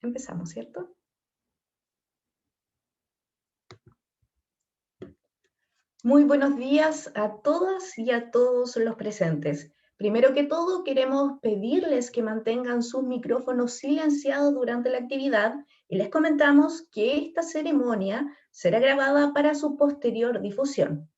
Empezamos, ¿cierto? Muy buenos días a todas y a todos los presentes. Primero que todo, queremos pedirles que mantengan sus micrófonos silenciados durante la actividad y les comentamos que esta ceremonia será grabada para su posterior difusión.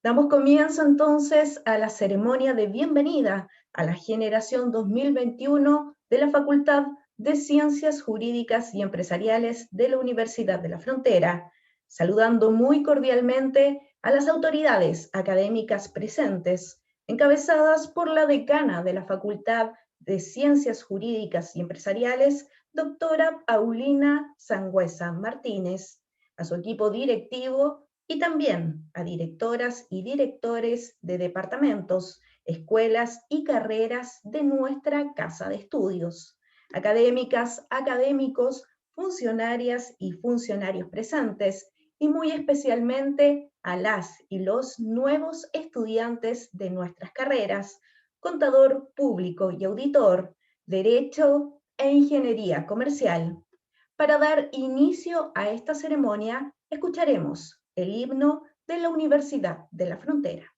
Damos comienzo entonces a la ceremonia de bienvenida a la generación 2021 de la Facultad de Ciencias Jurídicas y Empresariales de la Universidad de la Frontera, saludando muy cordialmente a las autoridades académicas presentes, encabezadas por la decana de la Facultad de Ciencias Jurídicas y Empresariales, doctora Paulina Sangüesa Martínez, a su equipo directivo y también a directoras y directores de departamentos, escuelas y carreras de nuestra casa de estudios, académicas, académicos, funcionarias y funcionarios presentes, y muy especialmente a las y los nuevos estudiantes de nuestras carreras, contador público y auditor, derecho e ingeniería comercial. Para dar inicio a esta ceremonia, escucharemos el himno de la Universidad de la Frontera.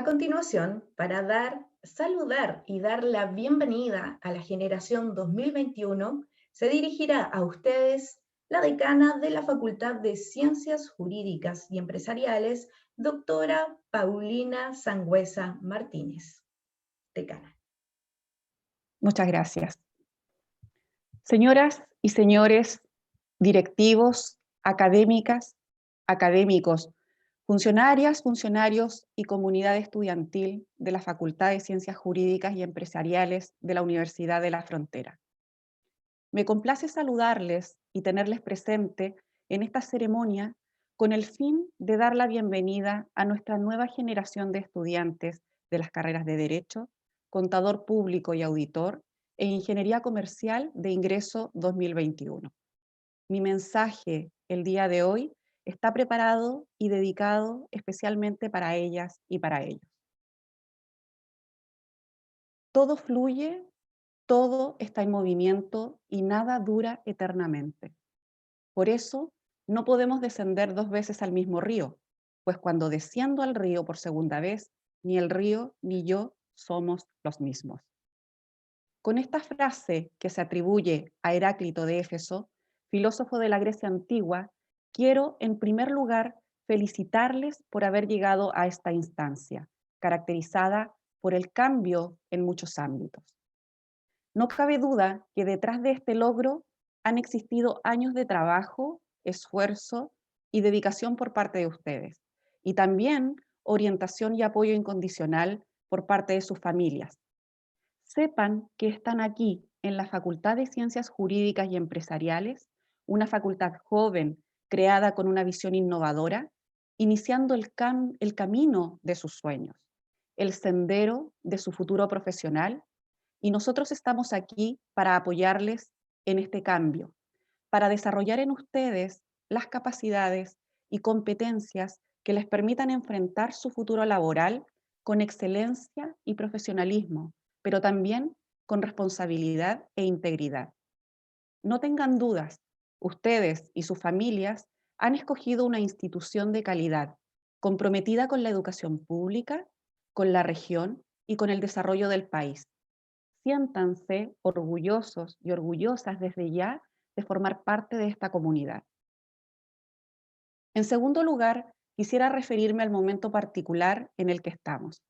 A continuación, para saludar y dar la bienvenida a la generación 2021, se dirigirá a ustedes la decana de la Facultad de Ciencias Jurídicas y Empresariales, doctora Paulina Sangüesa Martínez. Decana. Muchas gracias. Señoras y señores directivos, académicas, académicos, funcionarias, funcionarios y comunidad estudiantil de la Facultad de Ciencias Jurídicas y Empresariales de la Universidad de la Frontera. Me complace saludarles y tenerles presente en esta ceremonia con el fin de dar la bienvenida a nuestra nueva generación de estudiantes de las carreras de Derecho, Contador Público y Auditor e Ingeniería Comercial de ingreso 2021. Mi mensaje el día de hoy está preparado y dedicado especialmente para ellas y para ellos. Todo fluye, todo está en movimiento y nada dura eternamente. Por eso, no podemos descender 2 veces al mismo río, pues cuando desciendo al río por segunda vez, ni el río ni yo somos los mismos. Con esta frase que se atribuye a Heráclito de Éfeso, filósofo de la Grecia antigua, quiero en primer lugar felicitarles por haber llegado a esta instancia, caracterizada por el cambio en muchos ámbitos. No cabe duda que detrás de este logro han existido años de trabajo, esfuerzo y dedicación por parte de ustedes, y también orientación y apoyo incondicional por parte de sus familias. Sepan que están aquí en la Facultad de Ciencias Jurídicas y Empresariales, una facultad joven creada con una visión innovadora, iniciando el camino de sus sueños, el sendero de su futuro profesional, y nosotros estamos aquí para apoyarles en este cambio, para desarrollar en ustedes las capacidades y competencias que les permitan enfrentar su futuro laboral con excelencia y profesionalismo, pero también con responsabilidad e integridad. No tengan dudas, ustedes y sus familias han escogido una institución de calidad, comprometida con la educación pública, con la región y con el desarrollo del país. Siéntanse orgullosos y orgullosas desde ya de formar parte de esta comunidad. En segundo lugar, quisiera referirme al momento particular en el que estamos.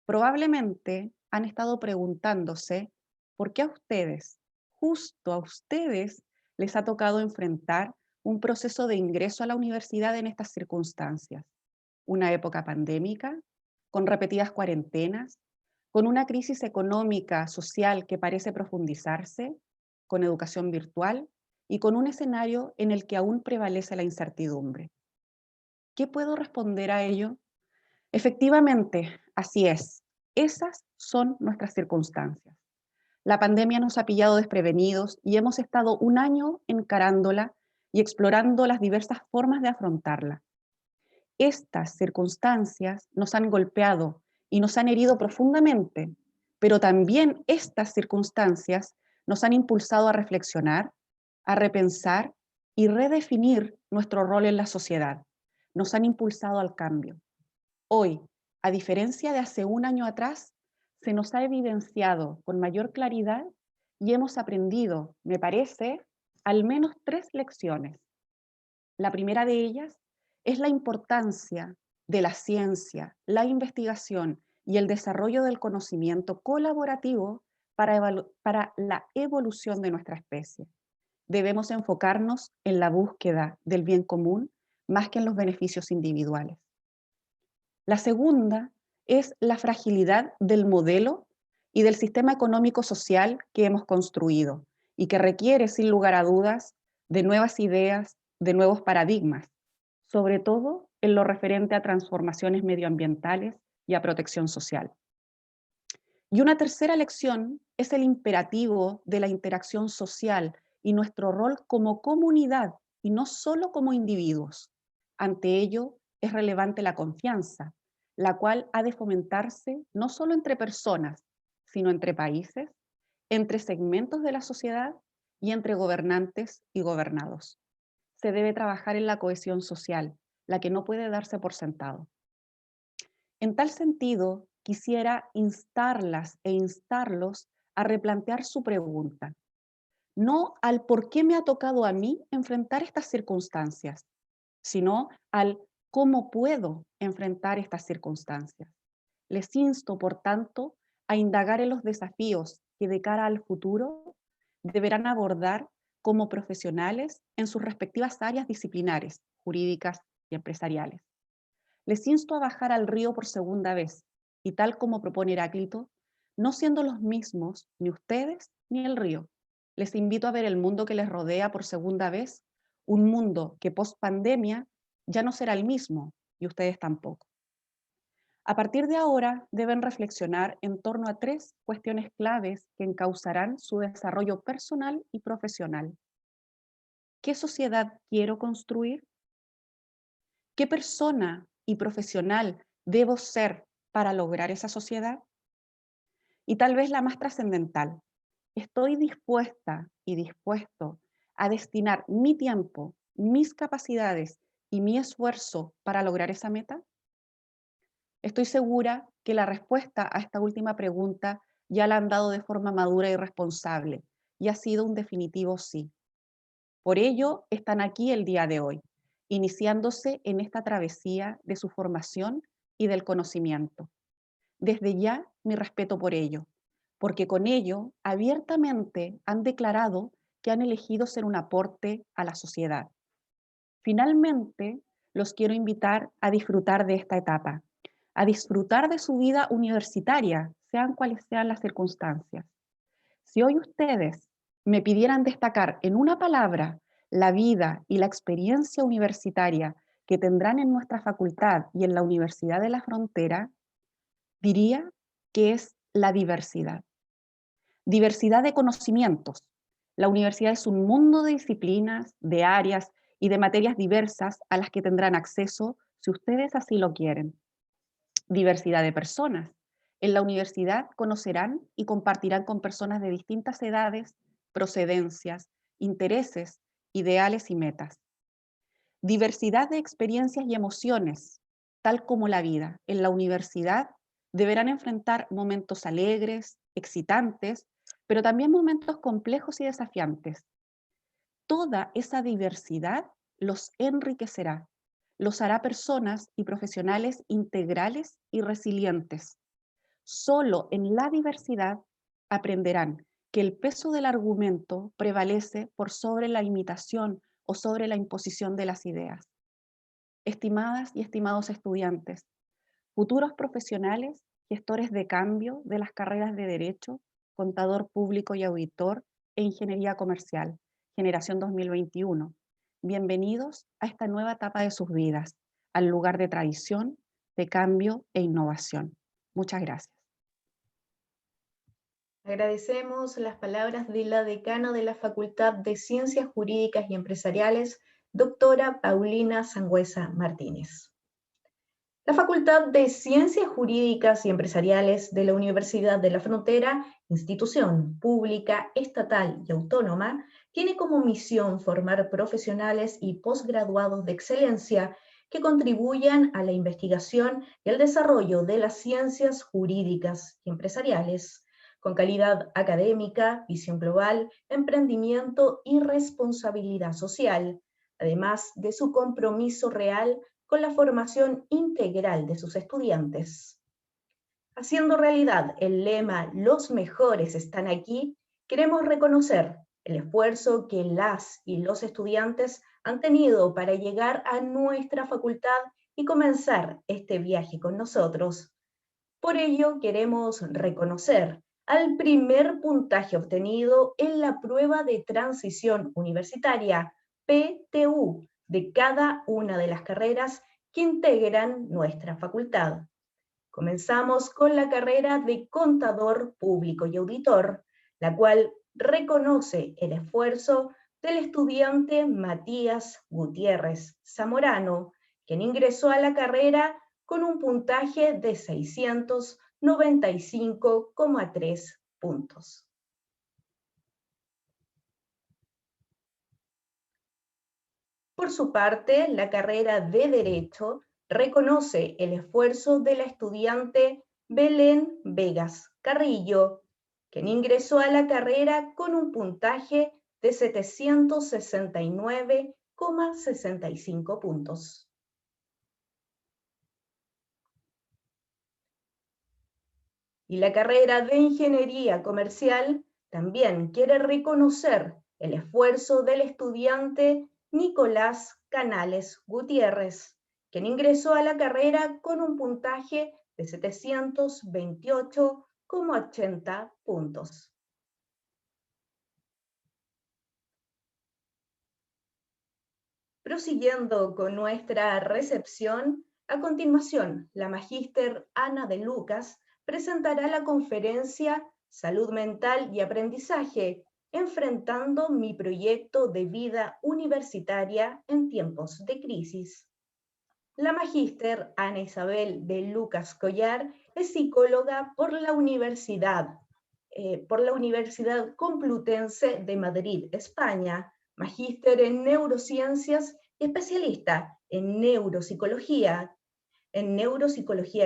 Probablemente han estado preguntándose por qué a ustedes, justo a ustedes, les ha tocado enfrentar un proceso de ingreso a la universidad en estas circunstancias. Una época pandémica, con repetidas cuarentenas, con una crisis económica, social que parece profundizarse, con educación virtual y con un escenario en el que aún prevalece la incertidumbre. ¿Qué puedo responder a ello? Efectivamente, así es. Esas son nuestras circunstancias. La pandemia nos ha pillado desprevenidos y hemos estado un año encarándola y explorando las diversas formas de afrontarla. Estas circunstancias nos han golpeado y nos han herido profundamente, pero también estas circunstancias nos han impulsado a reflexionar, a repensar y redefinir nuestro rol en la sociedad. Nos han impulsado al cambio. Hoy, a diferencia de hace un año atrás, se nos ha evidenciado con mayor claridad y hemos aprendido, me parece, al menos 3 lecciones. La primera de ellas es la importancia de la ciencia, la investigación y el desarrollo del conocimiento colaborativo para la evolución de nuestra especie. Debemos enfocarnos en la búsqueda del bien común más que en los beneficios individuales. La segunda es la fragilidad del modelo y del sistema económico-social que hemos construido y que requiere, sin lugar a dudas, de nuevas ideas, de nuevos paradigmas, sobre todo en lo referente a transformaciones medioambientales y a protección social. Y una tercera lección es el imperativo de la interacción social y nuestro rol como comunidad y no solo como individuos. Ante ello, es relevante la confianza, la cual ha de fomentarse no solo entre personas, sino entre países, entre segmentos de la sociedad y entre gobernantes y gobernados. Se debe trabajar en la cohesión social, la que no puede darse por sentado. En tal sentido, quisiera instarlas e instarlos a replantear su pregunta, no al por qué me ha tocado a mí enfrentar estas circunstancias, sino al cómo puedo enfrentar estas circunstancias. Les insto, por tanto, a indagar en los desafíos que de cara al futuro deberán abordar como profesionales en sus respectivas áreas disciplinares, jurídicas y empresariales. Les insto a bajar al río por segunda vez, y tal como propone Heráclito, no siendo los mismos ni ustedes ni el río. Les invito a ver el mundo que les rodea por segunda vez, un mundo que post pandemia ya no será el mismo y ustedes tampoco. A partir de ahora deben reflexionar en torno a 3 cuestiones claves que encauzarán su desarrollo personal y profesional. ¿Qué sociedad quiero construir? ¿Qué persona y profesional debo ser para lograr esa sociedad? Y tal vez la más trascendental, ¿estoy dispuesta y dispuesto a destinar mi tiempo, mis capacidades y mi esfuerzo para lograr esa meta? Estoy segura que la respuesta a esta última pregunta ya la han dado de forma madura y responsable, y ha sido un definitivo sí. Por ello, están aquí el día de hoy, iniciándose en esta travesía de su formación y del conocimiento. Desde ya, mi respeto por ello, porque con ello abiertamente han declarado que han elegido ser un aporte a la sociedad. Finalmente, los quiero invitar a disfrutar de esta etapa, a disfrutar de su vida universitaria, sean cuales sean las circunstancias. Si hoy ustedes me pidieran destacar en una palabra la vida y la experiencia universitaria que tendrán en nuestra facultad y en la Universidad de la Frontera, diría que es la diversidad. Diversidad de conocimientos. La universidad es un mundo de disciplinas, de áreas y de materias diversas a las que tendrán acceso si ustedes así lo quieren. Diversidad de personas. En la universidad conocerán y compartirán con personas de distintas edades, procedencias, intereses, ideales y metas. Diversidad de experiencias y emociones, tal como la vida. En la universidad deberán enfrentar momentos alegres, excitantes, pero también momentos complejos y desafiantes. Toda esa diversidad los enriquecerá, los hará personas y profesionales integrales y resilientes. Solo en la diversidad aprenderán que el peso del argumento prevalece por sobre la imitación o sobre la imposición de las ideas. Estimadas y estimados estudiantes, futuros profesionales, gestores de cambio de las carreras de Derecho, Contador Público y Auditor e Ingeniería Comercial, generación 2021. Bienvenidos a esta nueva etapa de sus vidas, al lugar de tradición, de cambio e innovación. Muchas gracias. Agradecemos las palabras de la decana de la Facultad de Ciencias Jurídicas y Empresariales, doctora Paulina Sangüesa Martínez. La Facultad de Ciencias Jurídicas y Empresariales de la Universidad de la Frontera, institución pública, estatal y autónoma, tiene como misión formar profesionales y posgraduados de excelencia que contribuyan a la investigación y el desarrollo de las ciencias jurídicas y empresariales, con calidad académica, visión global, emprendimiento y responsabilidad social, además de su compromiso real con la formación integral de sus estudiantes. Haciendo realidad el lema "Los mejores están aquí", queremos reconocer el esfuerzo que las y los estudiantes han tenido para llegar a nuestra facultad y comenzar este viaje con nosotros. Por ello, queremos reconocer al primer puntaje obtenido en la prueba de transición universitaria, PTU, de cada una de las carreras que integran nuestra facultad. Comenzamos con la carrera de Contador Público y Auditor, la cual reconoce el esfuerzo del estudiante Matías Gutiérrez Zamorano, quien ingresó a la carrera con un puntaje de 695,3 puntos. Por su parte, la carrera de Derecho reconoce el esfuerzo de la estudiante Belén Vegas Carrillo, quien ingresó a la carrera con un puntaje de 769,65 puntos. Y la carrera de Ingeniería Comercial también quiere reconocer el esfuerzo del estudiante Nicolás Canales Gutiérrez, quien ingresó a la carrera con un puntaje de 728,80 puntos. . Prosiguiendo con nuestra recepción, a continuación, la magíster Ana de Lucas presentará la conferencia Salud Mental y Aprendizaje, enfrentando mi proyecto de vida universitaria en tiempos de crisis. La magíster Ana Isabel de Lucas Collar es psicóloga por la Universidad Complutense de Madrid, España, magíster en neurociencias y especialista en neuropsicología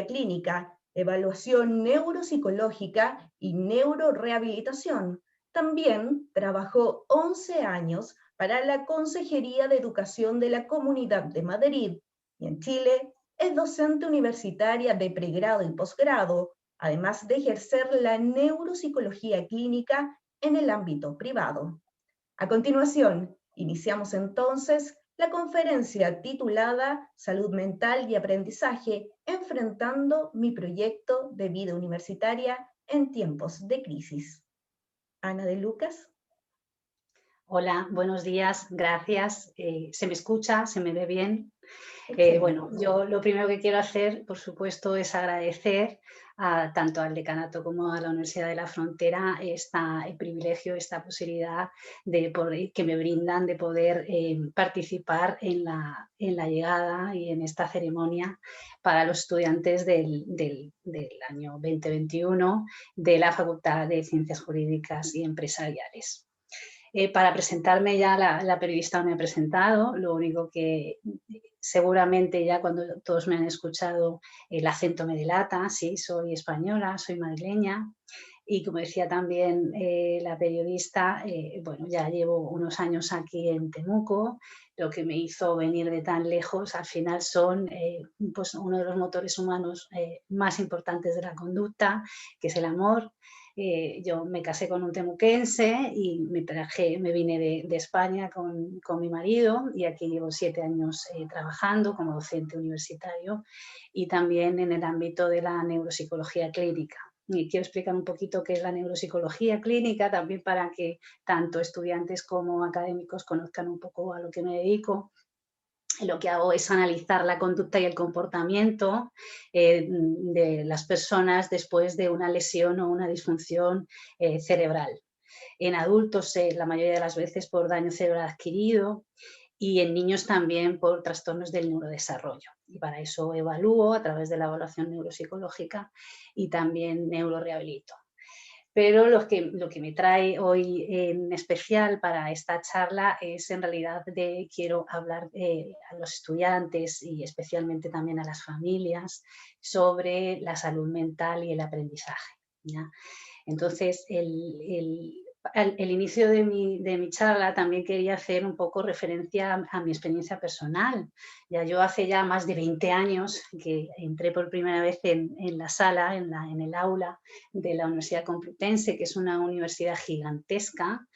clínica, evaluación neuropsicológica y neurorehabilitación. También trabajó 11 años para la Consejería de Educación de la Comunidad de Madrid y en Chile es docente universitaria de pregrado y posgrado, además de ejercer la neuropsicología clínica en el ámbito privado. A continuación, iniciamos entonces la conferencia titulada Salud Mental y Aprendizaje, enfrentando mi proyecto de vida universitaria en tiempos de crisis. Ana de Lucas. Hola, buenos días, gracias. ¿Se me escucha? ¿Se me ve bien? Bueno, yo lo primero que quiero hacer, por supuesto, es agradecer tanto al decanato como a la Universidad de la Frontera el privilegio, esta posibilidad que me brindan de poder participar en la llegada y en esta ceremonia para los estudiantes del año 2021 de la Facultad de Ciencias Jurídicas y Empresariales. Para presentarme ya la periodista me ha presentado, lo único que seguramente ya cuando todos me han escuchado el acento me delata, sí, soy española, soy madrileña y como decía también la periodista, bueno, ya llevo unos años aquí en Temuco, lo que me hizo venir de tan lejos al final son pues uno de los motores humanos más importantes de la conducta, que es el amor. Yo me casé con un temuquense y me vine de España con mi marido y aquí llevo 7 años trabajando como docente universitario y también en el ámbito de la neuropsicología clínica. Y quiero explicar un poquito qué es la neuropsicología clínica, también para que tanto estudiantes como académicos conozcan un poco a lo que me dedico. Lo que hago es analizar la conducta y el comportamiento de las personas después de una lesión o una disfunción cerebral. En adultos, la mayoría de las veces por daño cerebral adquirido y en niños también por trastornos del neurodesarrollo. Y para eso evalúo a través de la evaluación neuropsicológica y también neurorehabilito. Pero lo que me trae hoy en especial para esta charla es en realidad quiero hablar a los estudiantes y especialmente también a las familias sobre la salud mental y el aprendizaje, ¿ya? Entonces, el inicio de mi charla también quería hacer un poco referencia a mi experiencia personal. Yo hace ya más de 20 años que entré por primera vez en la sala, en el aula de la Universidad Complutense, que es una universidad gigantesca,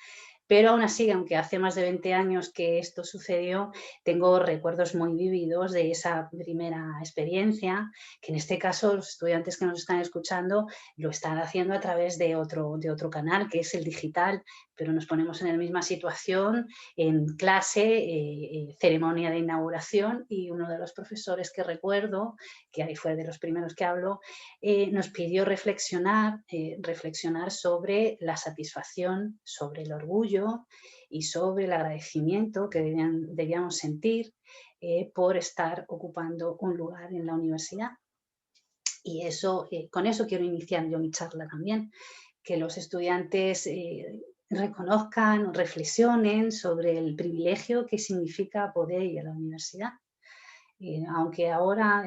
pero aún así, aunque hace más de 20 años que esto sucedió, tengo recuerdos muy vívidos de esa primera experiencia, que en este caso los estudiantes que nos están escuchando lo están haciendo a través de otro canal, que es el digital, pero nos ponemos en la misma situación en clase, ceremonia de inauguración, y uno de los profesores que recuerdo, que ahí fue de los primeros que habló, nos pidió reflexionar sobre la satisfacción, sobre el orgullo y sobre el agradecimiento que debíamos sentir por estar ocupando un lugar en la universidad. Y con eso quiero iniciar yo mi charla también, que los estudiantes reconozcan, reflexionen sobre el privilegio que significa poder ir a la universidad. Aunque ahora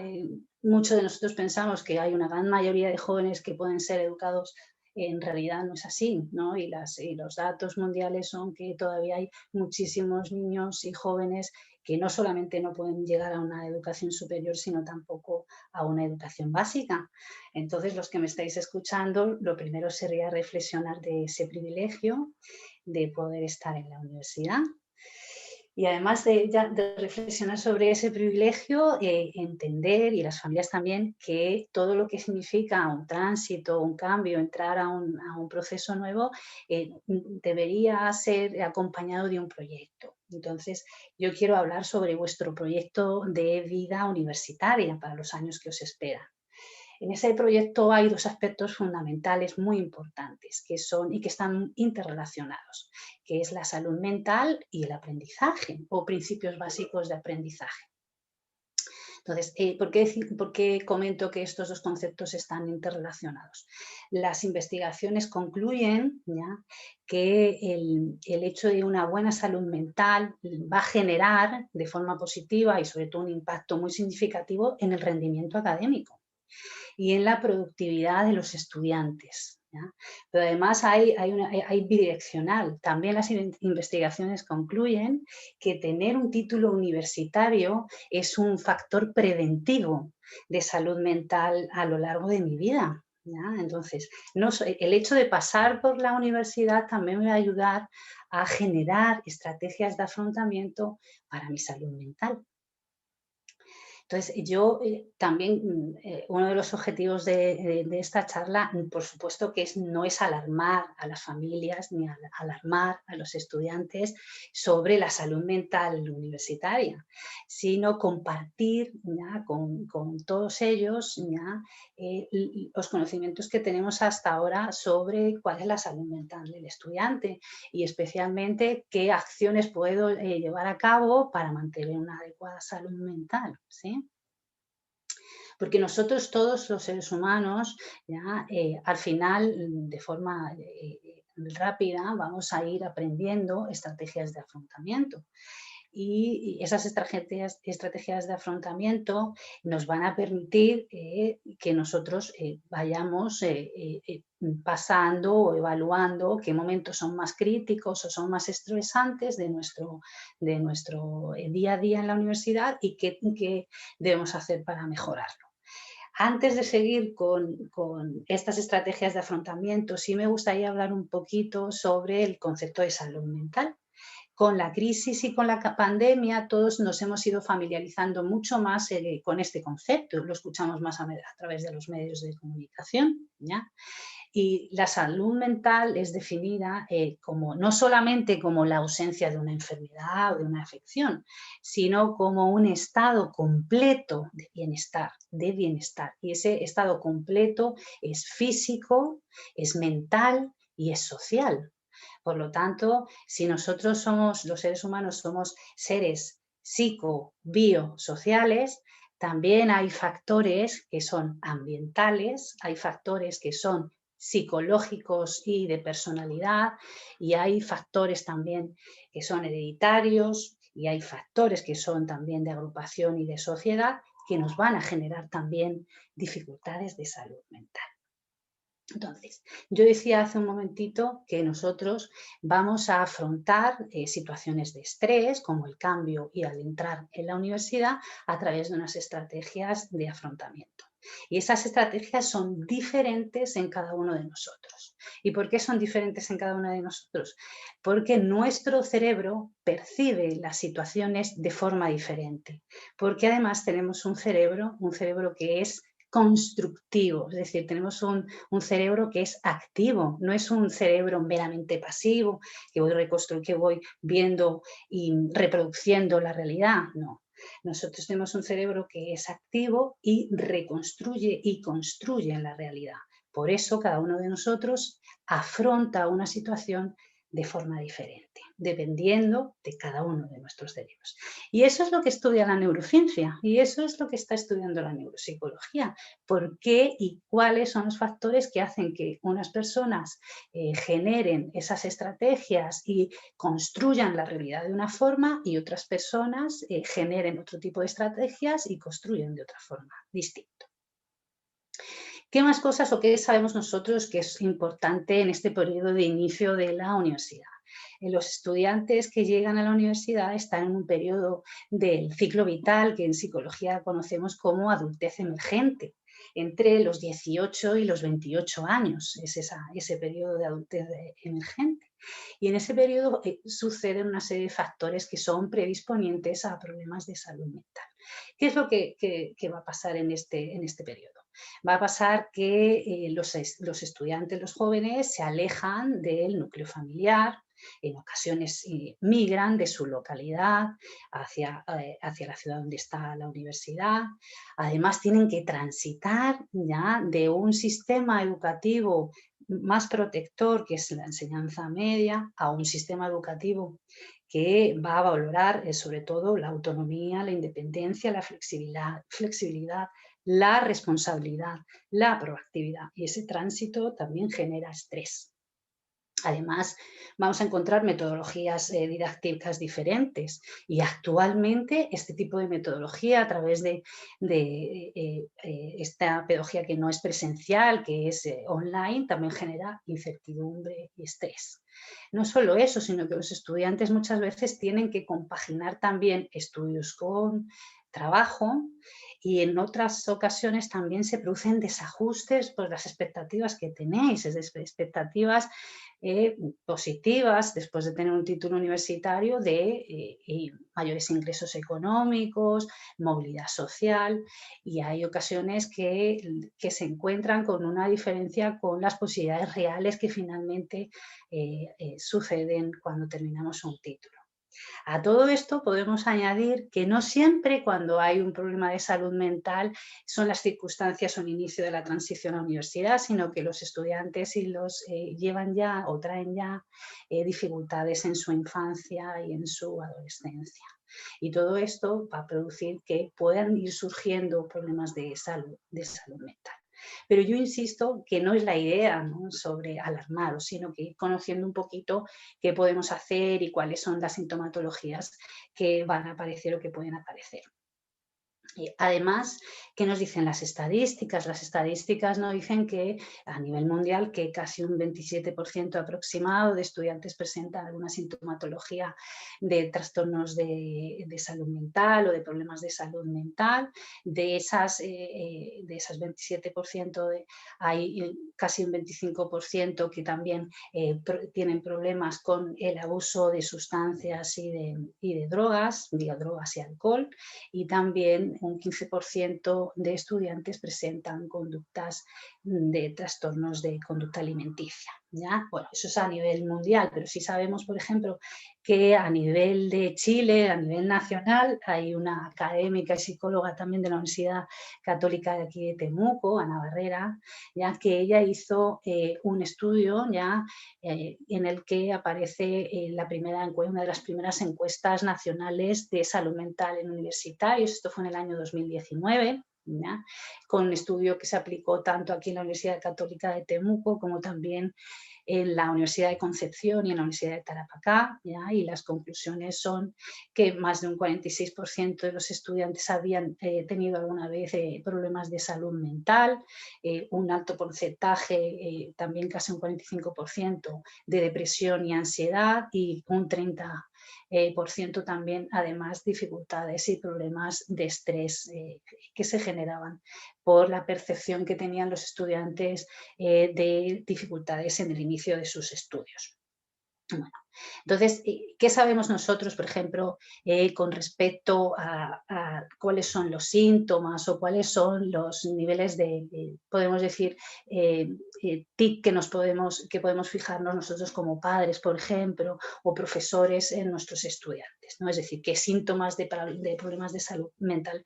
muchos de nosotros pensamos que hay una gran mayoría de jóvenes que pueden ser educados, en realidad no es así, ¿no? Y los datos mundiales son que todavía hay muchísimos niños y jóvenes que no solamente no pueden llegar a una educación superior, sino tampoco a una educación básica. Entonces, los que me estáis escuchando, lo primero sería reflexionar de ese privilegio de poder estar en la universidad. Y además de reflexionar sobre ese privilegio, entender, y las familias también, que todo lo que significa un tránsito, un cambio, entrar a un proceso nuevo, debería ser acompañado de un proyecto. Entonces, yo quiero hablar sobre vuestro proyecto de vida universitaria para los años que os esperan. En ese proyecto hay dos aspectos fundamentales muy importantes que son y que están interrelacionados, que es la salud mental y el aprendizaje o principios básicos de aprendizaje. Entonces, ¿por qué comento que estos dos conceptos están interrelacionados? Las investigaciones concluyen ya, que el hecho de una buena salud mental va a generar de forma positiva y sobre todo un impacto muy significativo en el rendimiento académico y en la productividad de los estudiantes, ¿ya? Pero además hay bidireccional. También las investigaciones concluyen que tener un título universitario es un factor preventivo de salud mental a lo largo de mi vida, ¿ya? Entonces, el hecho de pasar por la universidad también me va a ayudar a generar estrategias de afrontamiento para mi salud mental. Entonces, yo también, uno de los objetivos de esta charla, por supuesto que no es alarmar a las familias ni alarmar a los estudiantes sobre la salud mental universitaria, sino compartir ya, con todos ellos ya, los conocimientos que tenemos hasta ahora sobre cuál es la salud mental del estudiante y especialmente qué acciones puedo llevar a cabo para mantener una adecuada salud mental, ¿sí? Porque nosotros todos los seres humanos, ya, al final, de forma rápida, vamos a ir aprendiendo estrategias de afrontamiento. Y esas estrategias de afrontamiento nos van a permitir que nosotros vayamos pasando o evaluando qué momentos son más críticos o son más estresantes de nuestro día a día en la universidad y qué debemos hacer para mejorarlo. Antes de seguir con estas estrategias de afrontamiento, sí me gustaría hablar un poquito sobre el concepto de salud mental. Con la crisis y con la pandemia todos nos hemos ido familiarizando mucho más con este concepto, lo escuchamos más a través de los medios de comunicación, ¿ya? Y la salud mental es definida como, no solamente como la ausencia de una enfermedad o de una afección, sino como un estado completo de bienestar, Y ese estado completo es físico, es mental y es social. Por lo tanto, si nosotros los seres humanos somos seres biosociales, también hay factores que son ambientales, hay factores que son psicológicos y de personalidad, y hay factores también que son hereditarios, y hay factores que son también de agrupación y de sociedad, que nos van a generar también dificultades de salud mental. Entonces, yo decía hace un momentito que nosotros vamos a afrontar situaciones de estrés, como el cambio y al entrar en la universidad, a través de unas estrategias de afrontamiento. Y esas estrategias son diferentes en cada uno de nosotros. ¿Y por qué son diferentes en cada uno de nosotros? Porque nuestro cerebro percibe las situaciones de forma diferente. Porque además tenemos un cerebro que es constructivo, es decir, tenemos un cerebro que es activo, no es un cerebro meramente pasivo, que voy viendo y reproduciendo la realidad, no. Nosotros tenemos un cerebro que es activo y reconstruye y construye en la realidad. Por eso cada uno de nosotros afronta una situación de forma diferente, dependiendo de cada uno de nuestros cerebros. Y eso es lo que estudia la neurociencia y eso es lo que está estudiando la neuropsicología. ¿Por qué y cuáles son los factores que hacen que unas personas generen esas estrategias y construyan la realidad de una forma y otras personas generen otro tipo de estrategias y construyen de otra forma distinta? ¿Qué más cosas o qué sabemos nosotros que es importante en este periodo de inicio de la universidad? Los estudiantes que llegan a la universidad están en un periodo del ciclo vital que en psicología conocemos como adultez emergente, entre los 18 y los 28 años, es ese periodo de adultez emergente. Y en ese periodo suceden una serie de factores que son predisponientes a problemas de salud mental. ¿Qué es lo que va a pasar en este periodo? Va a pasar que los estudiantes, los jóvenes, se alejan del núcleo familiar, En ocasiones migran de su localidad hacia la ciudad donde está la universidad. Además, tienen que transitar ya de un sistema educativo más protector, que es la enseñanza media, a un sistema educativo que va a valorar sobre todo la autonomía, la independencia, la flexibilidad, la responsabilidad, la proactividad. Y ese tránsito también genera estrés. Además, vamos a encontrar metodologías didácticas diferentes y actualmente este tipo de metodología a través de esta pedagogía que no es presencial, que es online, también genera incertidumbre y estrés. No solo eso, sino que los estudiantes muchas veces tienen que compaginar también estudios con trabajo y en otras ocasiones también se producen desajustes por las expectativas que tenéis, es decir, expectativas positivas después de tener un título universitario de mayores ingresos económicos, movilidad social, y hay ocasiones que se encuentran con una diferencia con las posibilidades reales que finalmente suceden cuando terminamos un título. A todo esto podemos añadir que no siempre cuando hay un problema de salud mental son las circunstancias o el inicio de la transición a la universidad, sino que los estudiantes llevan ya o traen ya dificultades en su infancia y en su adolescencia. Y todo esto va a producir que puedan ir surgiendo problemas de salud mental. Pero yo insisto que no es la idea, ¿no?, sobre alarmaros, sino que ir conociendo un poquito qué podemos hacer y cuáles son las sintomatologías que van a aparecer o que pueden aparecer. Además, ¿qué nos dicen las estadísticas? Las estadísticas nos dicen que a nivel mundial que casi un 27% aproximado de estudiantes presentan alguna sintomatología de trastornos de salud mental o de problemas de salud mental. De esas 27% hay casi un 25% que también tienen problemas con el abuso de sustancias y de drogas, drogas y alcohol, y también un 15% de estudiantes presentan conductas de trastornos de conducta alimenticia, ¿ya? Bueno, eso es a nivel mundial, pero sí sabemos, por ejemplo, que a nivel de Chile, a nivel nacional, hay una académica y psicóloga también de la Universidad Católica de aquí de Temuco, Ana Barrera, ya que ella hizo un estudio ya en el que aparece una de las primeras encuestas nacionales de salud mental en universitarios. Esto fue en el año 2019, ¿ya?, con un estudio que se aplicó tanto aquí en la Universidad Católica de Temuco como también en la Universidad de Concepción y en la Universidad de Tarapacá, ¿ya? Y las conclusiones son que más de un 46% de los estudiantes habían tenido alguna vez problemas de salud mental, un alto porcentaje, también casi un 45%, de depresión y ansiedad, y un 30% también, además, dificultades y problemas de estrés que se generaban por la percepción que tenían los estudiantes de dificultades en el inicio de sus estudios. Bueno, entonces, ¿qué sabemos nosotros, por ejemplo, con respecto a cuáles son los síntomas o cuáles son los niveles podemos decir, TIC que podemos fijarnos nosotros como padres, por ejemplo, o profesores en nuestros estudiantes, ¿no? Es decir, qué síntomas de problemas de salud mental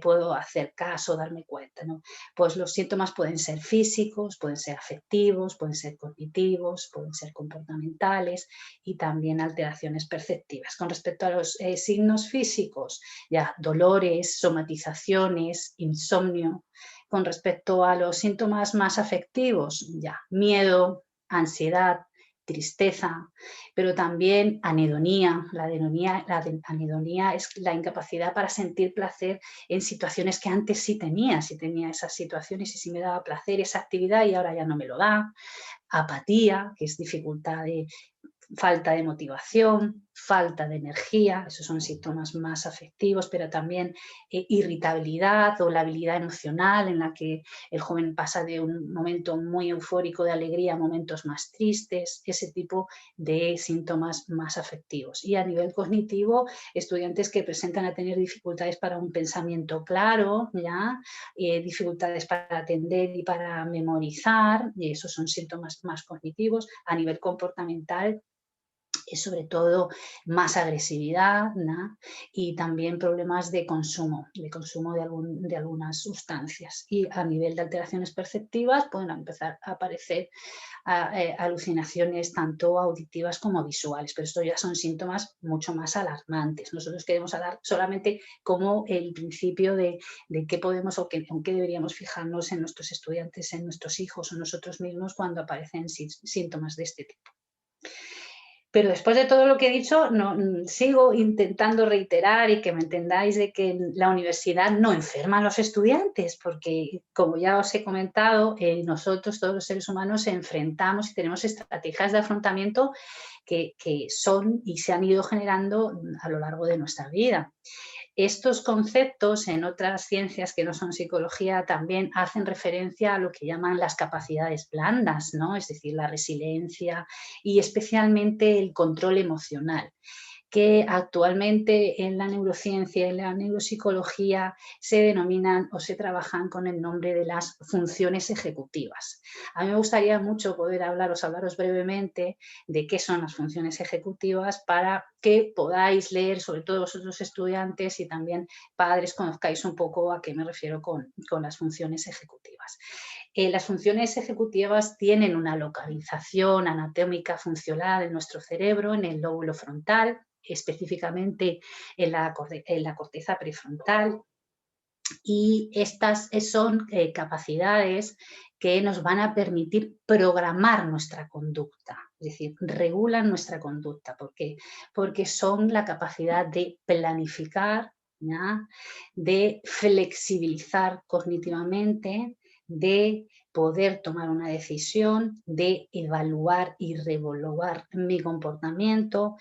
puedo hacer caso, darme cuenta, ¿no? Pues los síntomas pueden ser físicos, pueden ser afectivos, pueden ser cognitivos, pueden ser comportamentales y también alteraciones perceptivas. Con respecto a los signos físicos, ya dolores, somatizaciones, insomnio. Con respecto a los síntomas más afectivos, ya miedo, ansiedad, tristeza, pero también anhedonía. La anhedonía es la incapacidad para sentir placer en situaciones que antes sí tenía esas situaciones y sí me daba placer esa actividad y ahora ya no me lo da. Apatía, que es dificultad de falta de motivación, falta de energía, esos son síntomas más afectivos, pero también irritabilidad o labilidad emocional, en la que el joven pasa de un momento muy eufórico de alegría a momentos más tristes, ese tipo de síntomas más afectivos. Y a nivel cognitivo, estudiantes que presentan a tener dificultades para un pensamiento claro, ¿ya? Dificultades para atender y para memorizar, y esos son síntomas más cognitivos. A nivel comportamental, sobre todo más agresividad, ¿no? Y también problemas de consumo de algunas sustancias. Y a nivel de alteraciones perceptivas pueden empezar a aparecer alucinaciones tanto auditivas como visuales, pero esto ya son síntomas mucho más alarmantes. Nosotros queremos hablar solamente como el principio de qué podemos o en qué deberíamos fijarnos en nuestros estudiantes, en nuestros hijos o nosotros mismos cuando aparecen síntomas de este tipo. Pero después de todo lo que he dicho, sigo intentando reiterar y que me entendáis de que la universidad no enferma a los estudiantes, porque como ya os he comentado, nosotros todos los seres humanos enfrentamos y tenemos estrategias de afrontamiento que son y se han ido generando a lo largo de nuestra vida. Estos conceptos en otras ciencias que no son psicología también hacen referencia a lo que llaman las capacidades blandas, ¿no? Es decir, la resiliencia y especialmente el control emocional, que actualmente en la neurociencia y en la neuropsicología se denominan o se trabajan con el nombre de las funciones ejecutivas. A mí me gustaría mucho poder hablaros brevemente de qué son las funciones ejecutivas para que podáis leer, sobre todo vosotros estudiantes y también padres, conozcáis un poco a qué me refiero con las funciones ejecutivas. Las funciones ejecutivas tienen una localización anatómica funcional en nuestro cerebro, en el lóbulo frontal, específicamente en la corteza prefrontal, y estas son capacidades que nos van a permitir programar nuestra conducta, es decir, regulan nuestra conducta. ¿Por qué? Porque son la capacidad de planificar, ¿ya? De flexibilizar cognitivamente, de poder tomar una decisión, de evaluar y reevaluar mi comportamiento,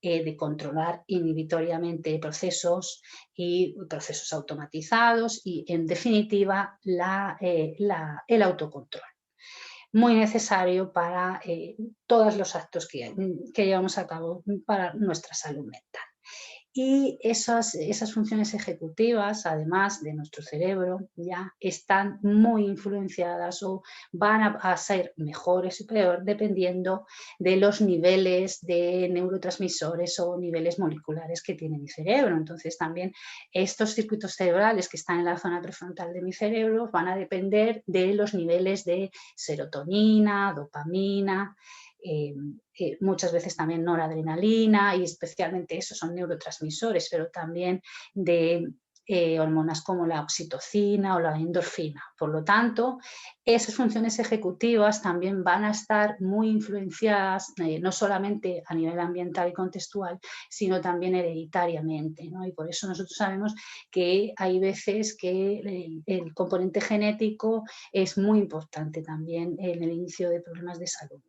de controlar inhibitoriamente procesos y procesos automatizados y, en definitiva, el autocontrol. Muy necesario para todos los actos que llevamos a cabo para nuestra salud mental. Y esas funciones ejecutivas, además de nuestro cerebro, ya están muy influenciadas o van a ser mejores o peor dependiendo de los niveles de neurotransmisores o niveles moleculares que tiene mi cerebro. Entonces también estos circuitos cerebrales que están en la zona prefrontal de mi cerebro van a depender de los niveles de serotonina, dopamina, muchas veces también noradrenalina, y especialmente esos son neurotransmisores, pero también de hormonas como la oxitocina o la endorfina. Por lo tanto, esas funciones ejecutivas también van a estar muy influenciadas no solamente a nivel ambiental y contextual, sino también hereditariamente, ¿no? Y por eso nosotros sabemos que hay veces que el componente genético es muy importante también en el inicio de problemas de salud.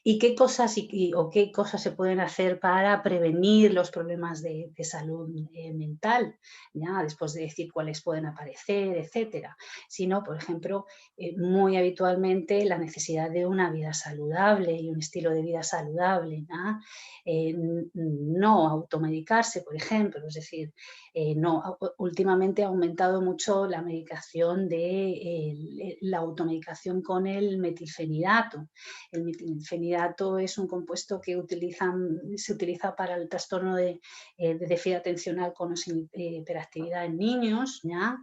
¿Y qué cosas qué cosas se pueden hacer para prevenir los problemas de salud mental? ¿Ya? Después de decir cuáles pueden aparecer, etcétera. Sino, por ejemplo, muy habitualmente la necesidad de una vida saludable y un estilo de vida saludable, ¿no? No automedicarse, por ejemplo, es decir, últimamente ha aumentado mucho la medicación la automedicación con el metilfenidato. El metilfenidato es un compuesto que se utiliza para el trastorno de déficit atencional con hiperactividad en niños, ¿ya?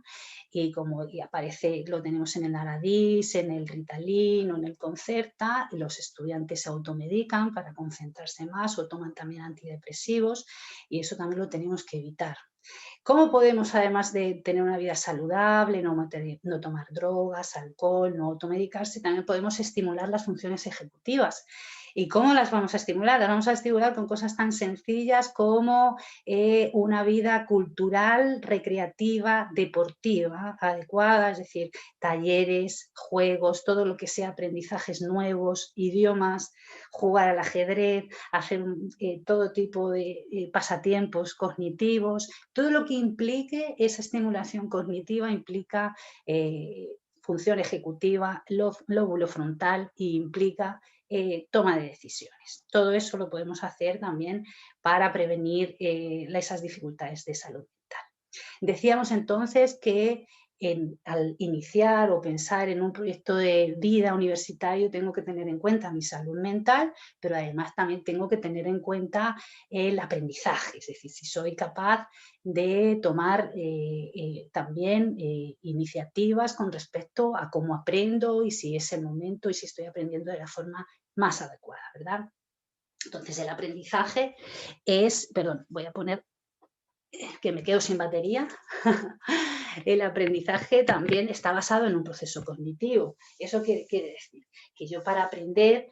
Y aparece, lo tenemos en el Aradis, en el Ritalin o en el Concerta, y los estudiantes se automedican para concentrarse más o toman también antidepresivos, y eso también lo tenemos que evitar. ¿Cómo podemos, además de tener una vida saludable, no tomar drogas, alcohol, no automedicarse, también podemos estimular las funciones ejecutivas? ¿Y cómo las vamos a estimular? Las vamos a estimular con cosas tan sencillas como una vida cultural, recreativa, deportiva, adecuada, es decir, talleres, juegos, todo lo que sea aprendizajes nuevos, idiomas, jugar al ajedrez, hacer todo tipo de pasatiempos cognitivos. Todo lo que implique esa estimulación cognitiva implica función ejecutiva, lóbulo frontal, e implica toma de decisiones. Todo eso lo podemos hacer también para prevenir esas dificultades de salud mental. Decíamos entonces que al iniciar o pensar en un proyecto de vida universitario tengo que tener en cuenta mi salud mental, pero además también tengo que tener en cuenta el aprendizaje, es decir, si soy capaz de tomar también iniciativas con respecto a cómo aprendo y si es el momento y si estoy aprendiendo de la forma más adecuada, ¿verdad? Entonces el aprendizaje es, perdón, voy a poner que me quedo sin batería. El aprendizaje también está basado en un proceso cognitivo. ¿Eso quiere decir? Que yo para aprender,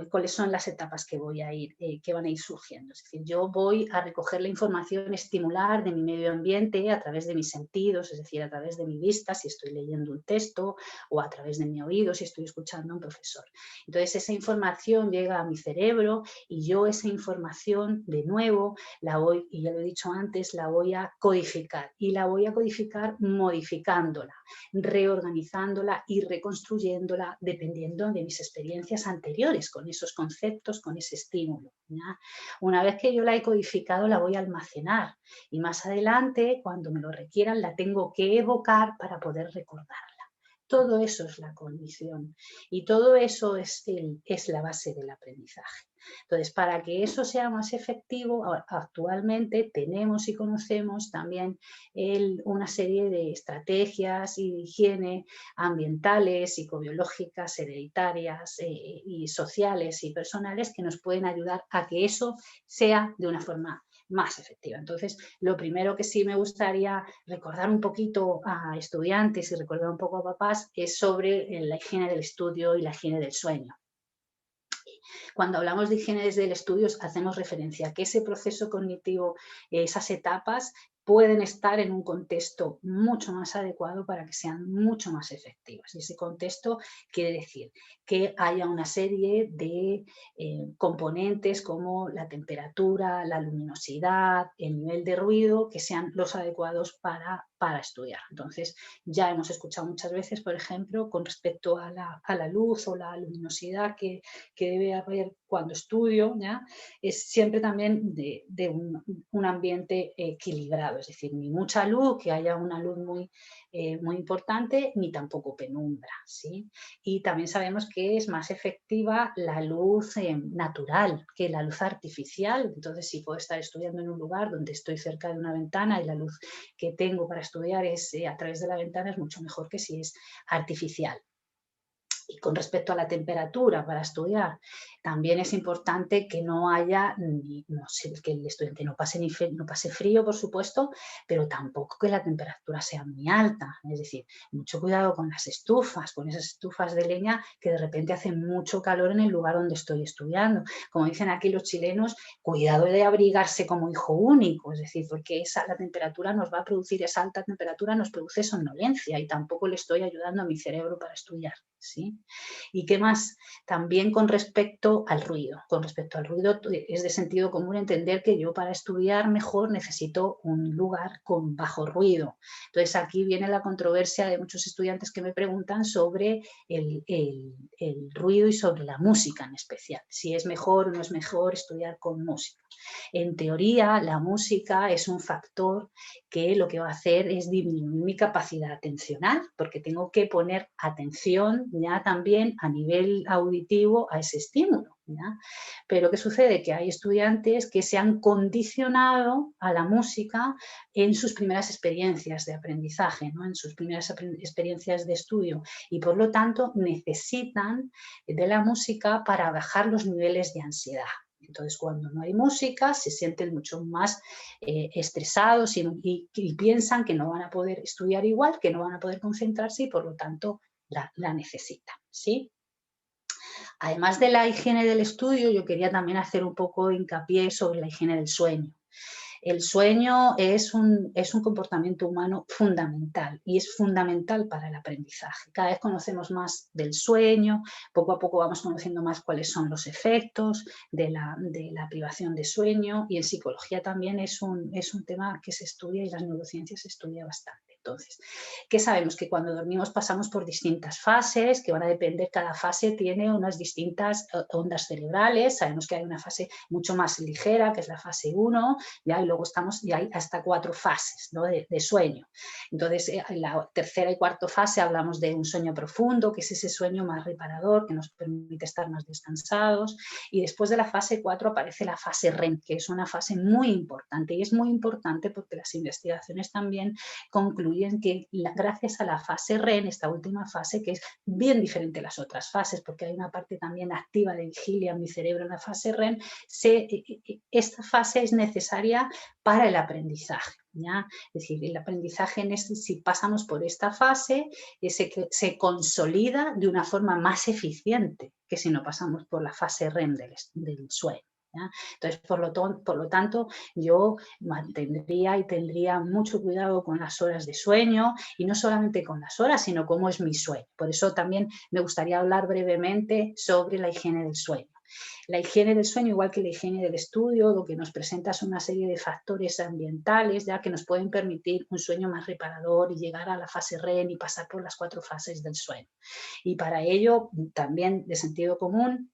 cuáles son las etapas que que van a ir surgiendo. Es decir, yo voy a recoger la información estimular de mi medio ambiente a través de mis sentidos, es decir, a través de mi vista, si estoy leyendo un texto, o a través de mi oído, si estoy escuchando a un profesor. Entonces, esa información llega a mi cerebro y yo esa información, de nuevo, y ya lo he dicho antes, la voy a codificar. Y la voy a codificar modificándola, reorganizándola y reconstruyéndola dependiendo de mis experiencias anteriores con esos conceptos, con ese estímulo, ¿ya? Una vez que yo la he codificado, la voy a almacenar y más adelante, cuando me lo requieran, la tengo que evocar para poder recordarla. Todo eso es la cognición y todo eso es la base del aprendizaje. Entonces, para que eso sea más efectivo, actualmente tenemos y conocemos también una serie de estrategias y de higiene ambientales, psicobiológicas, hereditarias y sociales y personales que nos pueden ayudar a que eso sea de una forma más efectiva. Entonces, lo primero que sí me gustaría recordar un poquito a estudiantes y recordar un poco a papás es sobre la higiene del estudio y la higiene del sueño. Cuando hablamos de higiene del estudio, hacemos referencia a que ese proceso cognitivo, esas etapas, pueden estar en un contexto mucho más adecuado para que sean mucho más efectivas. Y ese contexto quiere decir que haya una serie de componentes como la temperatura, la luminosidad, el nivel de ruido, que sean los adecuados para estudiar. Entonces, ya hemos escuchado muchas veces, por ejemplo, con respecto a la luz o la luminosidad que debe haber cuando estudio, ¿ya? Es siempre también de un ambiente equilibrado, es decir, ni mucha luz, que haya una luz muy importante, ni tampoco penumbra, ¿sí? Y también sabemos que es más efectiva la luz natural que la luz artificial. Entonces, si puedo estar estudiando en un lugar donde estoy cerca de una ventana y la luz que tengo para estudiar es a través de la ventana, es mucho mejor que si es artificial. Y con respecto a la temperatura para estudiar, también es importante que no haya, que el estudiante no pase frío, por supuesto, pero tampoco que la temperatura sea muy alta. Es decir, mucho cuidado con las estufas, con esas estufas de leña que de repente hacen mucho calor en el lugar donde estoy estudiando. Como dicen aquí los chilenos, cuidado de abrigarse como hijo único, es decir, porque la temperatura nos va a producir, esa alta temperatura nos produce somnolencia y tampoco le estoy ayudando a mi cerebro para estudiar, ¿sí? ¿Y qué más? También con respecto al ruido. Con respecto al ruido es de sentido común entender que yo para estudiar mejor necesito un lugar con bajo ruido. Entonces aquí viene la controversia de muchos estudiantes que me preguntan sobre el ruido y sobre la música en especial. Si es mejor o no es mejor estudiar con música. En teoría, la música es un factor que lo que va a hacer es disminuir mi capacidad atencional, porque tengo que poner atención ya también a nivel auditivo a ese estímulo, ¿ya? Pero ¿qué sucede? Que hay estudiantes que se han condicionado a la música en sus primeras experiencias de aprendizaje, ¿no? En sus primeras experiencias de estudio y por lo tanto necesitan de la música para bajar los niveles de ansiedad. Entonces, cuando no hay música, se sienten mucho más estresados y piensan que no van a poder estudiar igual, que no van a poder concentrarse y por lo tanto la necesitan, ¿sí? Además de la higiene del estudio, yo quería también hacer un poco hincapié sobre la higiene del sueño. El sueño es un comportamiento humano fundamental y es fundamental para el aprendizaje. Cada vez conocemos más del sueño, poco a poco vamos conociendo más cuáles son los efectos de la privación de sueño y en psicología también es un tema que se estudia y las neurociencias se estudia bastante. Entonces, ¿qué sabemos? Que cuando dormimos pasamos por distintas fases, que van a depender, cada fase tiene unas distintas ondas cerebrales. Sabemos que hay una fase mucho más ligera, que es la fase 1, ¿ya? Y luego y hay hasta 4 fases, ¿no? de sueño. Entonces, en la tercera y cuarta fase hablamos de un sueño profundo, que es ese sueño más reparador, que nos permite estar más descansados. Y después de la fase 4 aparece la fase REM, que es una fase muy importante. Y es muy importante porque las investigaciones también concluyen que gracias a la fase REM, esta última fase, que es bien diferente a las otras fases, porque hay una parte también activa de vigilia en mi cerebro en la fase REM, esta fase es necesaria para el aprendizaje, ¿ya? Es decir, el aprendizaje, si pasamos por esta fase, se consolida de una forma más eficiente que si no pasamos por la fase REM del sueño, ¿ya? Entonces, por lo tanto, yo mantendría y tendría mucho cuidado con las horas de sueño, y no solamente con las horas, sino cómo es mi sueño. Por eso también me gustaría hablar brevemente sobre la higiene del sueño. La higiene del sueño, igual que la higiene del estudio, lo que nos presenta es una serie de factores ambientales, ya que nos pueden permitir un sueño más reparador y llegar a la fase REM y pasar por las 4 fases del sueño. Y para ello, también de sentido común,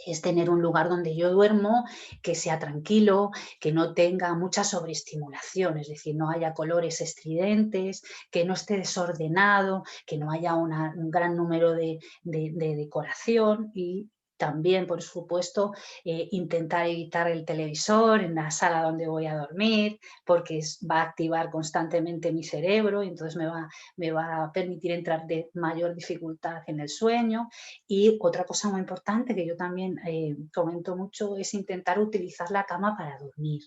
es tener un lugar donde yo duermo que sea tranquilo, que no tenga mucha sobreestimulación, es decir, no haya colores estridentes, que no esté desordenado, que no haya un gran número de decoración. Y también, por supuesto, intentar evitar el televisor en la sala donde voy a dormir, porque va a activar constantemente mi cerebro y entonces me va a permitir entrar de mayor dificultad en el sueño. Y otra cosa muy importante que yo también comento mucho es intentar utilizar la cama para dormir.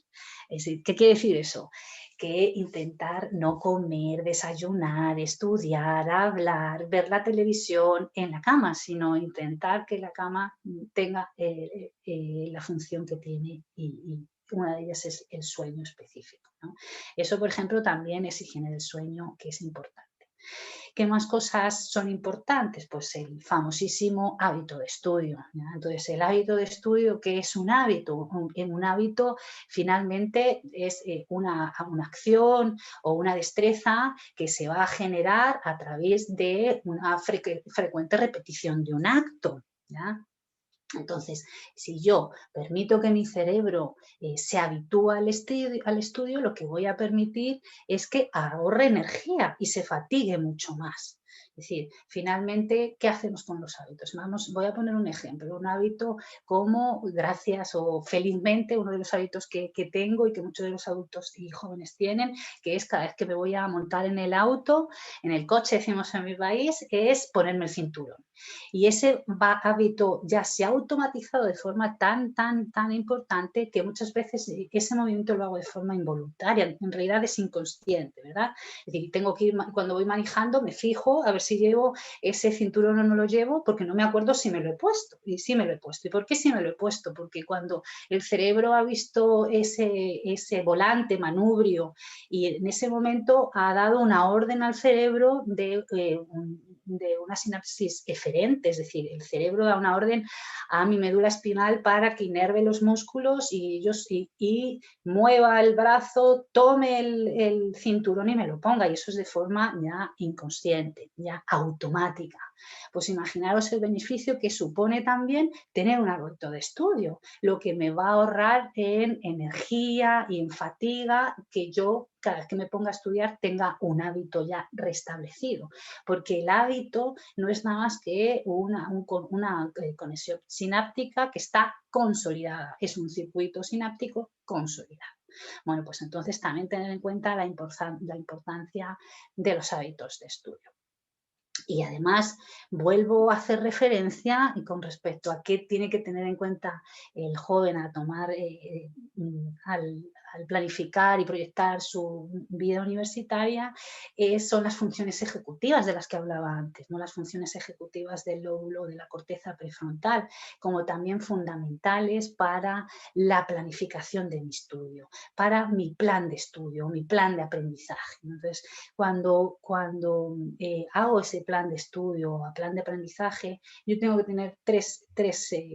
Es decir, ¿qué quiere decir eso? Que intentar no comer, desayunar, estudiar, hablar, ver la televisión en la cama, sino intentar que la cama tenga la función que tiene, y una de ellas es el sueño específico, ¿no? Eso, por ejemplo, también es higiene del sueño, que es importante. ¿Qué más cosas son importantes? Pues el famosísimo hábito de estudio, ¿ya? Entonces, el hábito de estudio, ¿qué es un hábito? Un hábito finalmente es una acción o una destreza que se va a generar a través de una frecuente repetición de un acto, ¿ya? Entonces, si yo permito que mi cerebro se habitúe al estudio, lo que voy a permitir es que ahorre energía y se fatigue mucho más. Es decir, finalmente, ¿qué hacemos con los hábitos? Voy a poner un ejemplo, un hábito como, gracias o felizmente, uno de los hábitos que tengo y que muchos de los adultos y jóvenes tienen, que es cada vez que me voy a montar en el auto, en el coche, decimos en mi país, es ponerme el cinturón. Y ese hábito ya se ha automatizado de forma tan importante que muchas veces ese movimiento lo hago de forma involuntaria, en realidad es inconsciente, ¿verdad? Es decir, tengo que ir, cuando voy manejando me fijo a ver si llevo ese cinturón o no lo llevo, porque no me acuerdo si me lo he puesto. Y sí me lo he puesto. ¿Y por qué sí me lo he puesto? Porque cuando el cerebro ha visto ese volante manubrio y en ese momento ha dado una orden al cerebro de una sinapsis eferente, es decir, el cerebro da una orden a mi médula espinal para que inerve los músculos y mueva el brazo, tome el cinturón y me lo ponga, y eso es de forma ya inconsciente, ya automática. Pues imaginaros el beneficio que supone también tener un hábito de estudio, lo que me va a ahorrar en energía y en fatiga, que yo cada vez que me ponga a estudiar tenga un hábito ya restablecido, porque el hábito no es nada más que una conexión sináptica que está consolidada, es un circuito sináptico consolidado. Bueno, pues entonces también tener en cuenta la importancia de los hábitos de estudio. Y además vuelvo a hacer referencia con respecto a qué tiene que tener en cuenta el joven a tomar al planificar y proyectar su vida universitaria, son las funciones ejecutivas de las que hablaba antes, ¿no? Las funciones ejecutivas del lóbulo de la corteza prefrontal, como también fundamentales para la planificación de mi estudio, para mi plan de estudio, mi plan de aprendizaje. Entonces, cuando hago ese plan de estudio o plan de aprendizaje, yo tengo que tener tres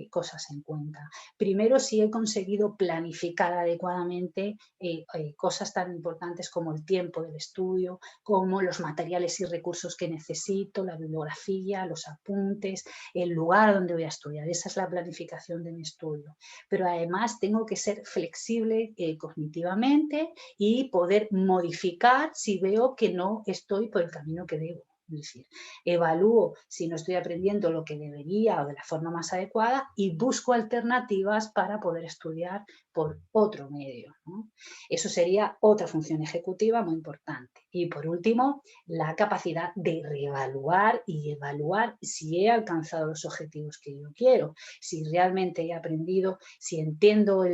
cosas en cuenta. Primero, si he conseguido planificar adecuadamente sobre cosas tan importantes como el tiempo del estudio, como los materiales y recursos que necesito, la bibliografía, los apuntes, el lugar donde voy a estudiar. Esa es la planificación de mi estudio. Pero además tengo que ser flexible cognitivamente y poder modificar si veo que no estoy por el camino que debo. Es decir, evalúo si no estoy aprendiendo lo que debería o de la forma más adecuada y busco alternativas para poder estudiar por otro medio, ¿no? Eso sería otra función ejecutiva muy importante. Y por último, la capacidad de reevaluar y evaluar si he alcanzado los objetivos que yo quiero, si realmente he aprendido, si entiendo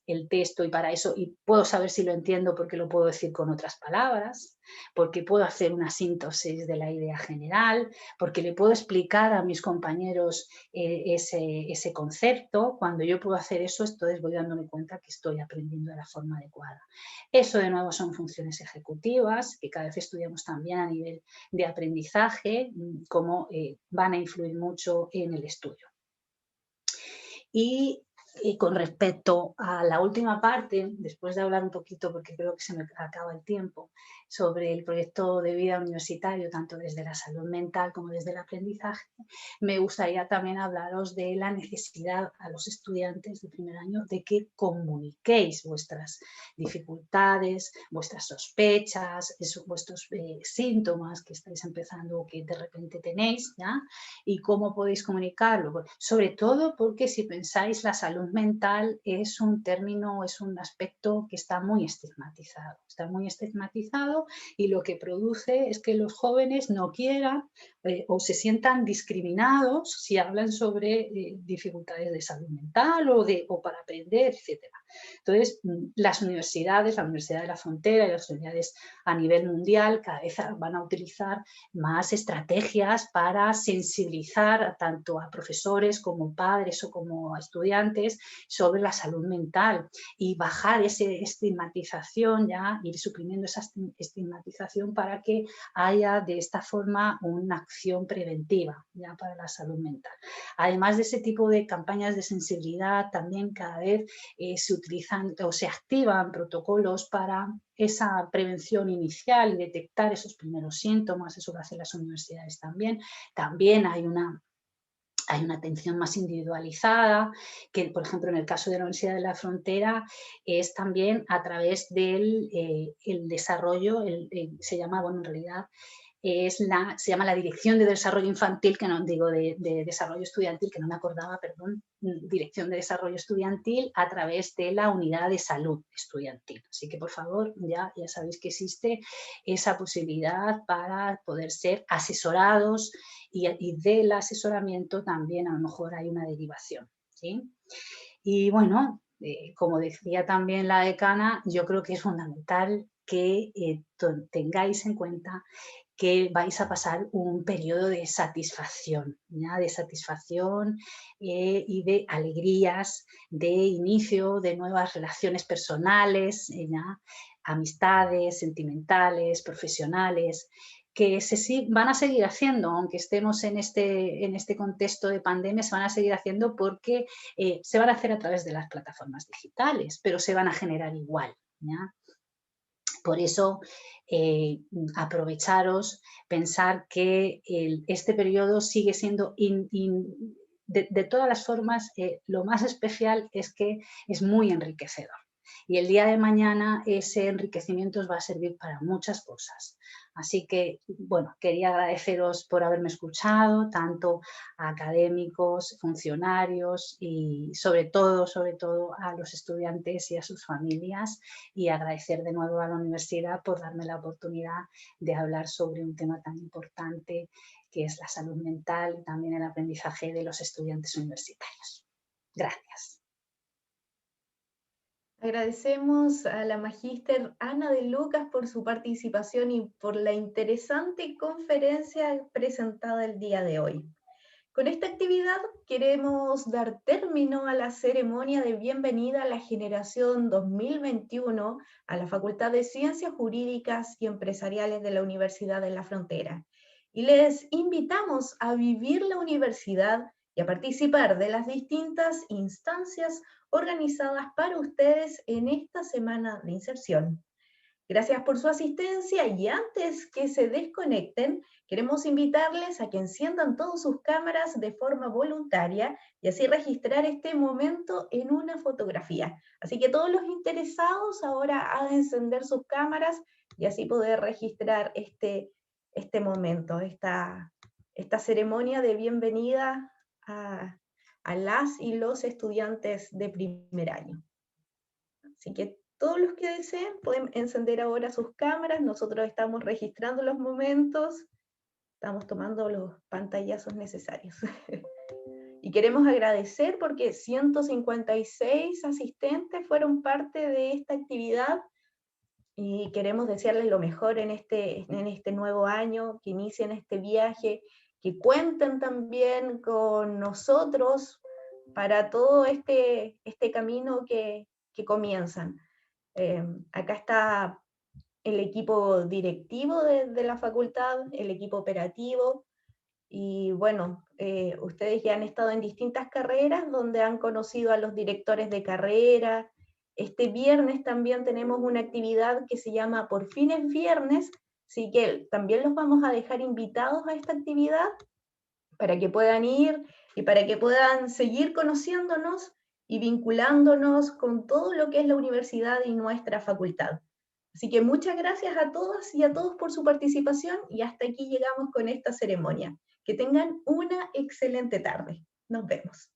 el texto y para eso, y puedo saber si lo entiendo porque lo puedo decir con otras palabras, porque puedo hacer una síntesis de la idea general, porque le puedo explicar a mis compañeros ese concepto. Cuando yo puedo hacer eso, entonces voy dándome cuenta que estoy aprendiendo de la forma adecuada. Eso de nuevo son funciones ejecutivas que cada vez estudiamos también a nivel de aprendizaje, cómo van a influir mucho en el estudio. Y con respecto a la última parte, después de hablar un poquito, porque creo que se me acaba el tiempo, sobre el proyecto de vida universitario, tanto desde la salud mental como desde el aprendizaje, me gustaría también hablaros de la necesidad a los estudiantes de primer año de que comuniquéis vuestras dificultades, vuestras sospechas, vuestros síntomas que estáis empezando o que de repente tenéis, ¿ya? Y cómo podéis comunicarlo. Sobre todo porque si pensáis, la salud mental es un término, es un aspecto que está muy estigmatizado. Está muy estigmatizado y lo que produce es que los jóvenes no quieran o se sientan discriminados si hablan sobre dificultades de salud mental o para aprender, etc. Entonces, las universidades, la Universidad de la Frontera y las universidades a nivel mundial cada vez van a utilizar más estrategias para sensibilizar tanto a profesores como padres o como a estudiantes sobre la salud mental y bajar esa estigmatización, ya ir suprimiendo esa estigmatización para que haya de esta forma una acción preventiva ya para la salud mental. Además de ese tipo de campañas de sensibilidad, también cada vez se utilizan o se activan protocolos para esa prevención inicial y detectar esos primeros síntomas. Eso lo hacen las universidades también. También hay una atención más individualizada, que por ejemplo en el caso de la Universidad de la Frontera es también a través del el desarrollo, se llama, bueno, en realidad se llama la Dirección de Desarrollo Infantil, que no digo de Desarrollo Estudiantil, que no me acordaba, perdón, Dirección de Desarrollo Estudiantil a través de la Unidad de Salud Estudiantil. Así que por favor, ya sabéis que existe esa posibilidad para poder ser asesorados y del asesoramiento también a lo mejor hay una derivación, ¿sí? Y bueno, como decía también la decana, yo creo que es fundamental que tengáis en cuenta que vais a pasar un periodo de satisfacción, ¿ya? De satisfacción y de alegrías, de inicio de nuevas relaciones personales, ¿ya? Amistades, sentimentales, profesionales, que van a seguir haciendo, aunque estemos en este contexto de pandemia, se van a seguir haciendo porque se van a hacer a través de las plataformas digitales, pero se van a generar igual, ¿ya? Por eso, aprovecharos, pensar que este periodo sigue siendo, de todas las formas, lo más especial es que es muy enriquecedor. Y el día de mañana ese enriquecimiento os va a servir para muchas cosas. Así que, bueno, quería agradeceros por haberme escuchado, tanto a académicos, funcionarios y sobre todo a los estudiantes y a sus familias, y agradecer de nuevo a la universidad por darme la oportunidad de hablar sobre un tema tan importante que es la salud mental y también el aprendizaje de los estudiantes universitarios. Gracias. Agradecemos a la magíster Ana de Lucas por su participación y por la interesante conferencia presentada el día de hoy. Con esta actividad queremos dar término a la ceremonia de bienvenida a la generación 2021 a la Facultad de Ciencias Jurídicas y Empresariales de la Universidad de la Frontera. Y les invitamos a vivir la universidad y a participar de las distintas instancias organizadas para ustedes en esta semana de inserción. Gracias por su asistencia y antes que se desconecten, queremos invitarles a que enciendan todas sus cámaras de forma voluntaria y así registrar este momento en una fotografía. Así que todos los interesados ahora han de encender sus cámaras y así poder registrar este momento, esta ceremonia de bienvenida a las y los estudiantes de primer año. Así que todos los que deseen pueden encender ahora sus cámaras, nosotros estamos registrando los momentos, estamos tomando los pantallazos necesarios. Y queremos agradecer porque 156 asistentes fueron parte de esta actividad y queremos desearles lo mejor en este nuevo año, que inicien este viaje, que cuenten también con nosotros para todo este camino que comienzan. Acá está el equipo directivo de la facultad, el equipo operativo, y bueno, ustedes ya han estado en distintas carreras donde han conocido a los directores de carrera. Este viernes también tenemos una actividad que se llama Por fin es viernes, así que también los vamos a dejar invitados a esta actividad para que puedan ir y para que puedan seguir conociéndonos y vinculándonos con todo lo que es la universidad y nuestra facultad. Así que muchas gracias a todas y a todos por su participación y hasta aquí llegamos con esta ceremonia. Que tengan una excelente tarde. Nos vemos.